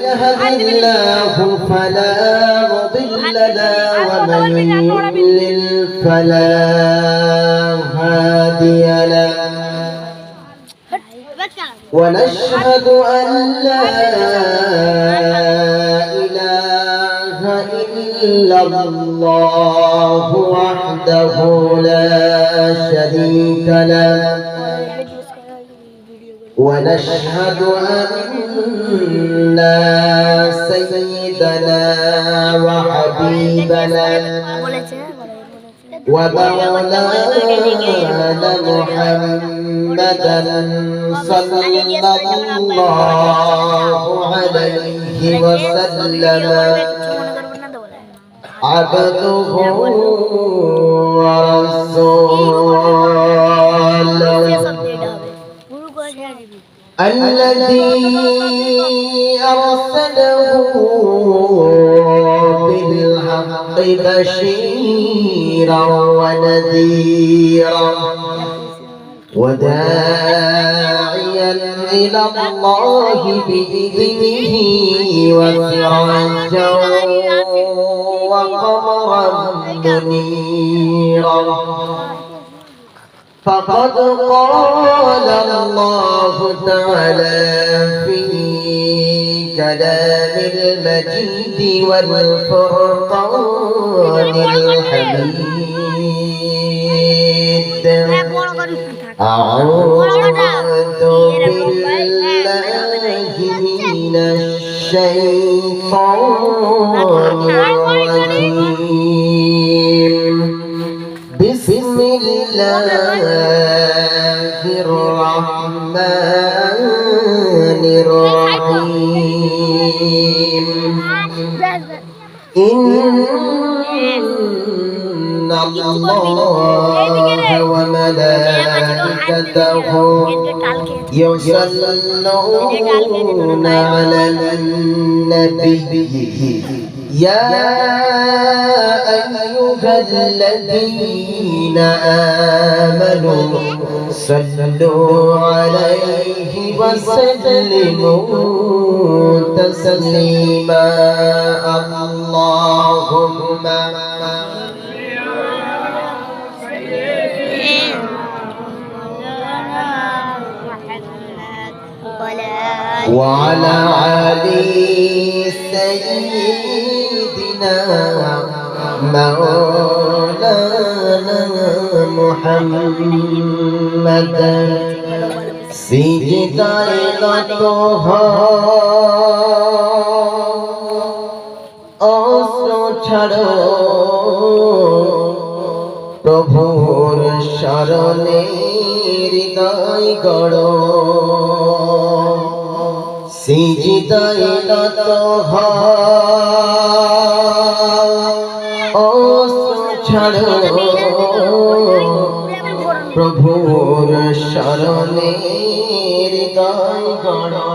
يهد الله فلا مضل له ومن يضلل فلا هادي له ونشهد أن لا إله إلا الله وحده لا شريك له ونشهد أن سيدنا وحبيبنا ومولانا محمدا صلى الله عليه وسلم عبده ورسوله الذي أرسله بالحق بشيرا ونذيرا وداعيا إلى الله بإذنه وسراجا وقمرا منيرا فقد قال الله تعالى في كلام المجيد والفرقان الحميد أعوذ بالله من الشيطان الرجيم بسم الله الرحمن الرحيم إن الله وملائكته يصلون على النبي يا أيها الذين آمنوا صلوا عليه وسلموا تسليما اللهم وعلى آل سيدنا مولانا محمد সিজদায় নত অস্ত্র ছাড়ো প্রভুর শরণে হৃদয় গড়ো সিজদায় নত অস্ত্র ছাড়ো প্রভুর শরণে হৃদয় গড়ো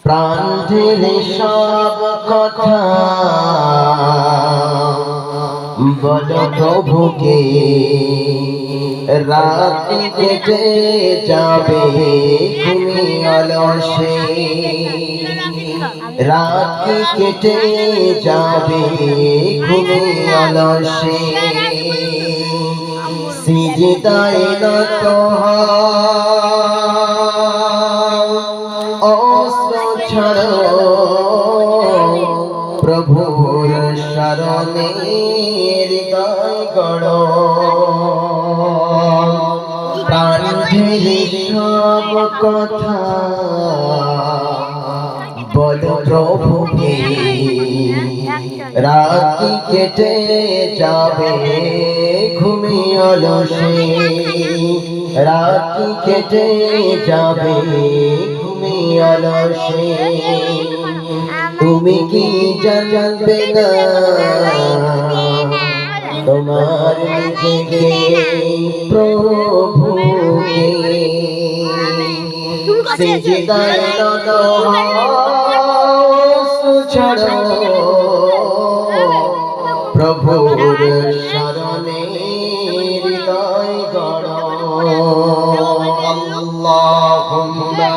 প্রাণ ঢেলে সব কথা বলো প্রভুকে রাত কেটে যাবে ঘুমে অলসে রাত কেটে যাবে ঘুমে অলসে সিজদায় নত অস্ত্র ছাড়ো প্রভুর শরণে হৃদয় গড়ো প্রাণ ঢেলে সব কথা বলো প্রভুকে রাত কেটে যাবে ঘুমে অলসে রাত কেটে যাবে ঘুমে অলসে তুমি কি জানবে না তোমার নিজেকে প্রভুকে সিজদায় নত ছাড়ো প্রভুর শরণে হৃদয় গড়ো আল্লাহুম্মা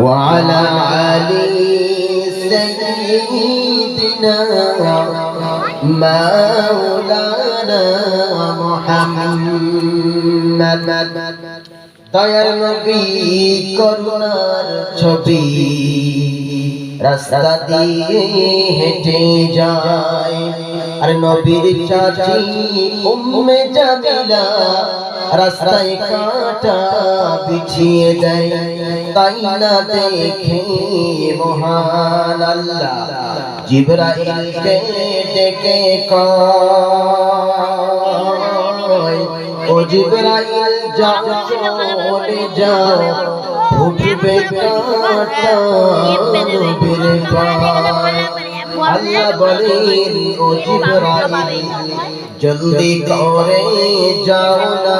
وعلى علي سيدنا مولانا محمد দয়ার নবী করুণার ছবি রাস্তা দিয়ে হেঁটে যায় আর নবীর চাচি উম্মে জামিলা রাস্তায় কাঁটা বিছিয়ে দেয় তাই না দেখে মহান আল্লাহ জিবরাইলকে ডেকে কয় ও জিবরাইল যাও চলে যাও ফুটবে কাঁটা নবীর পায় আল্লাহ বলেন ও জিবরাইল জলদি করে যাও না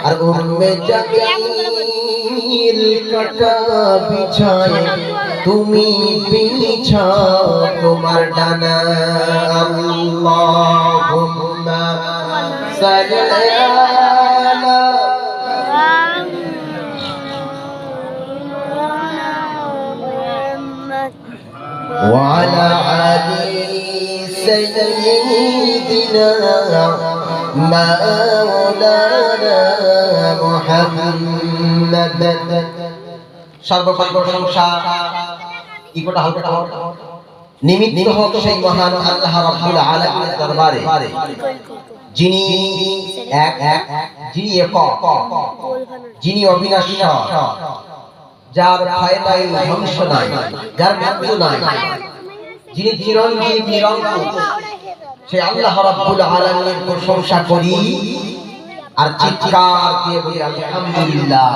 আর উম্মে জামিল কাঁটা বিছায় তুমি বিছাও তোমার ডানা আল্লাহুম্মা সাল্লি আলা وعلى آل سيدنا مولانا محمد সর্বপরি প্রশংসা ইকোটা হালকা নিমিত্ত হোক সেই মহান আল্লাহ রাব্বুল আলামিনের দরবারে যিনি এক যিনি একক যিনি অবিনাশী যার ভয় নাই ধ্বংস নাই যার মৃত্যু নাই যিনি চিরঞ্জীব নিরঙ্কুশ সেই আল্লাহ রাব্বুল আলামিনের প্রশংসা করি আর চিৎকার দিয়ে বলি আলহামদুলিল্লাহ।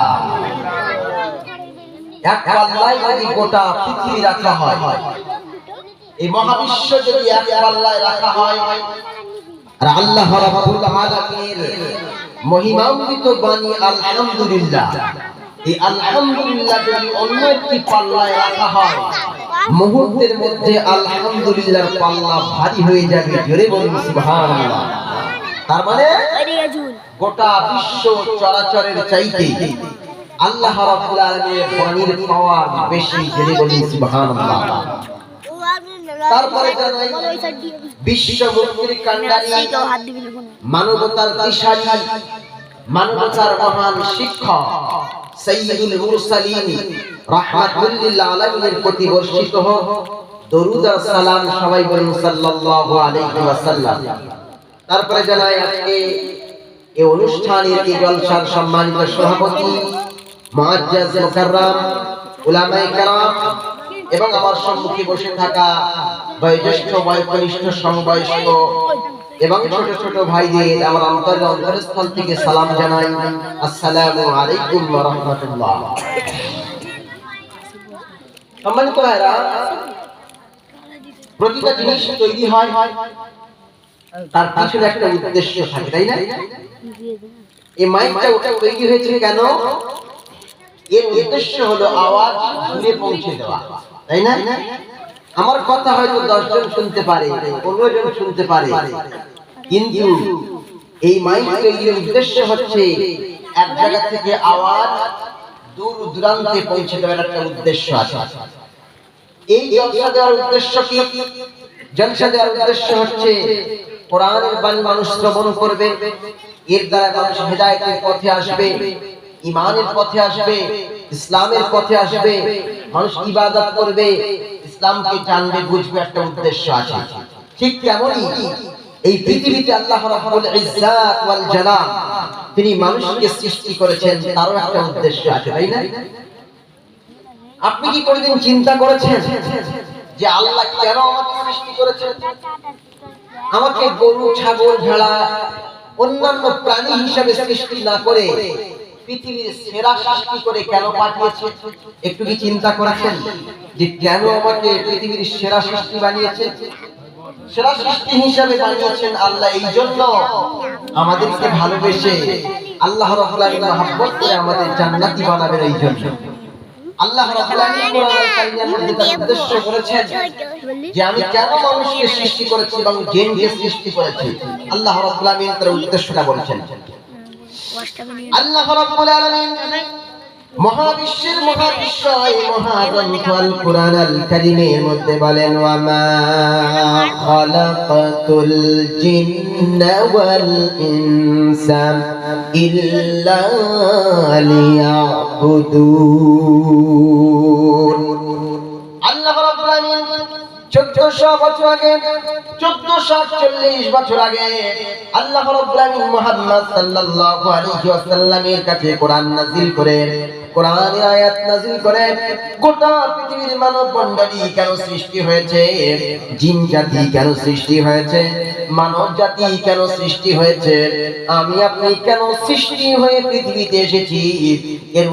এক পাল্লায় যদি গোটা পৃথিবী রাখা হয়, এই মহাবিশ্ব যদি এক পাল্লায় রাখা হয় আর আল্লাহ রাব্বুল আলামিনের মহিমান্বিত বাণী আলহামদুলিল্লাহ, এই আলহামদুলিল্লাহ যদি অন্য একটি পাল্লায় রাখা হয় মুহূর্তের মধ্যে আলহামদুলিল্লাহর পাল্লা ভারী হয়ে যাবে। জোরে বলুন সুবহানাল্লাহ। তার মানে গোটা বিশ্ব চরাচরের চাইতে আল্লাহ রাব্বুল আলামিনের বাণীর পাওয়ার বেশি। জোরে বলুন সুবহানাল্লাহ। তারপরে জানাই বিশ্ব মুক্তির কাণ্ডারি, মানবতার দিশারি, মানবতার মহান শিক্ষক সাইয়্যিদুল মুরসালিন রাহমাতুল লিল আলামিনের প্রতি বর্ষিত হোক দরুদ আর সালাম। সবাই বলুন সাল্লাল্লাহু আলাইহি ওয়াসাল্লাম। তারপরে জানাই আজকে এই অনুষ্ঠানের এই জলসার সম্মানিত সভাপতি মুআজ্জাজ মুকাররম উলামায়ে কেরাম এবং আমার সম্মুখে বসে থাকা বয়োজ্যেষ্ঠ বয়োকনিষ্ঠ সমবয়স্ক এবং ছোট ছোট ভাইদের আমার অন্তরস্থল থেকে সালাম জানাই। আসসালামু আলাইকুম ওয়া রাহমাতুল্লাহ। সম্মানিত ভাইরা, প্রতিটা জিনিস তৈরি হয় তার পিছনে একটা উদ্দেশ্য থাকে, তাই না? এই মাইকটা ওটা তৈরি হয়েছে কেন? এর উদ্দেশ্য হলো আওয়াজ দূরে পৌঁছে দেওয়া, তাই না? আমার কথা হয়তো 10 জন শুনতে পারে, 15 জন শুনতে পারে, কিন্তু এই মাইক তৈরির উদ্দেশ্য হচ্ছে এক জায়গা থেকে আওয়াজ দূর দূরান্তে পৌঁছে দেওয়ার একটা উদ্দেশ্য আছে। এই জলসা দেওয়ার উদ্দেশ্য কি? জলসা দেওয়ার উদ্দেশ্য হচ্ছে কোরআনের বাণী মানুষ শ্রবণ করবে, এর দ্বারা মানুষ হেদায়েতের পথে আসবে, ঈমানের পথে আসবে, ইসলামের পথে আসবে, মানুষ ইবাদত করবে, ইসলামকে জানবে, বুঝবে, একটা উদ্দেশ্য আছে। ঠিক তেমনই এই পৃথিবীতে আল্লাহ রাব্বুল ইজ্জাত ওয়াল জালাল তিনি মানুষকে সৃষ্টি করেছেন, তারও একটা উদ্দেশ্য আছে, তাই না? আপনি কি কোনদিন চিন্তা করেছেন যে আল্লাহ কেন আমাকে সৃষ্টি করেছেন? আমাকে গরু, ছাগল, ভেড়া, অন্যান্য প্রাণী হিসেবে সৃষ্টি না করে পৃথিবীর সেরা সৃষ্টি করে কেন পাঠিয়েছেন? একটু কি চিন্তা করেছেন যে কেন আমাকে পৃথিবীর সেরা সৃষ্টি বানিয়েছেন? সেরা সৃষ্টি হিসেবে বানিয়েছেন আল্লাহ এই জন্য আমাদেরকে ভালোবেসে আল্লাহ রাব্বুল আলামিন মহব্বত করে আমাদের জান্নাতি বানাবেন। এই জন্য আল্লাহ রাব্বুল আলামিন কোরআনুল কারীমের মধ্যে তার উদ্দেশ্য করেছেন যে আমি কেন মানুষকে সৃষ্টি করেছি এবং জিনকে সৃষ্টি করেছি। আল্লাহ রাব্বুল আলামিন তার উদ্দেশ্যটা বলেছেন। আল্লাহ রাব্বুল আলামিন মহাবিশ্বের মহাবিশ্বয় মহাগ্রন্থ আল কুরআন আল কারীমের মধ্যে বলেন ওয়া মা খালাকাতুল জিন্না ওয়াল ইনসা ইল্লা লিয়াবুদুন। আল্লাহ রাব্বুল আলামিন 1400 বছর আগে 1440 বছর আগে আল্লাহ রাব্বুল আলামিন মুহাম্মদ সাল্লাল্লাহু আলাইহি ওয়াসাল্লামের কাছে কোরআন নাযিল করেন, কোরআনের আয়াত নাযিল করেন। গোটা পৃথিবীর মানব মণ্ডলী কেন সৃষ্টি হয়েছে, জিন জাতি কেন সৃষ্টি হয়েছে, মানব জাতি কেন সৃষ্টি হয়েছে, আমি আপনি কেন সৃষ্টি হয়ে পৃথিবীতে এসেছি, এর